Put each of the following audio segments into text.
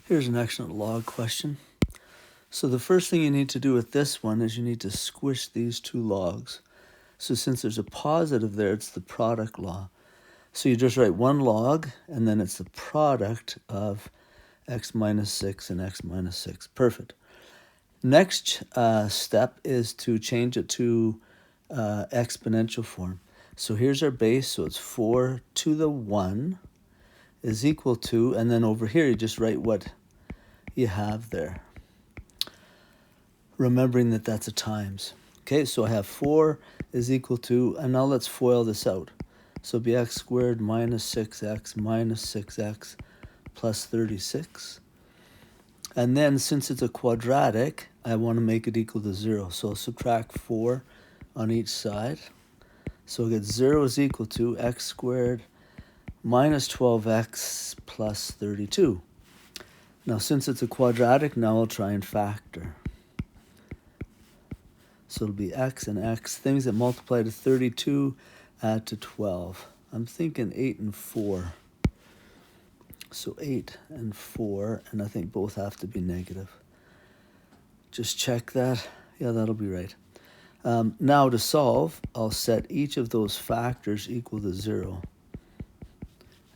Here's an excellent log question. So the first thing you need to do with this one is you need to squish these two logs. So since there's a positive there, it's the product law. So you just write one log, and then it's the product of x minus 6 and x minus 6. Perfect. Next step is to change it to exponential form. So here's our base, so it's 4 to the 1 is equal to, and then over here you just write what you have there, remembering that that's a times. Okay, so I have 4 is equal to, and now let's FOIL this out. So it'll be x squared minus 6x plus 36. And then since it's a quadratic, I want to make it equal to 0. So I'll subtract 4 on each side. So I get 0 is equal to x squared minus 12x plus 32. Now since it's a quadratic, now I'll try and factor. So it'll be x and x. Things that multiply to 32 add to 12. I'm thinking 8 and 4. So 8 and 4, and I think both have to be negative. Just check that. Yeah, that'll be right. Now to solve, I'll set each of those factors equal to 0.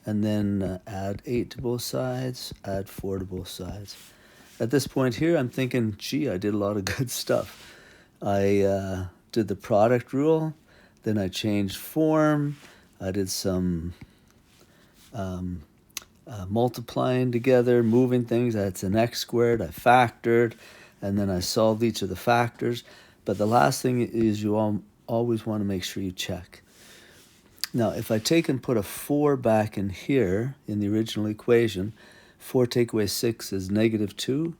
And then add 8 to both sides, add 4 to both sides. At this point here, I'm thinking, gee, I did a lot of good stuff. I did the product rule, then I changed form, I did some multiplying together, moving things. That's an x squared, I factored, and then I solved each of the factors. But the last thing is you always want to make sure you check. Now, if I take and put a 4 back in here in the original equation, 4 take away 6 is negative 2.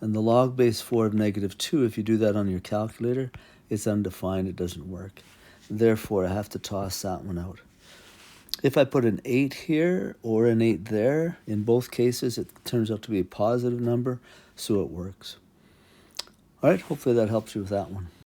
And the log base 4 of negative 2, if you do that on your calculator, it's undefined, it doesn't work. Therefore, I have to toss that one out. If I put an 8 here or an 8 there, in both cases, it turns out to be a positive number, so it works. All right, hopefully that helps you with that one.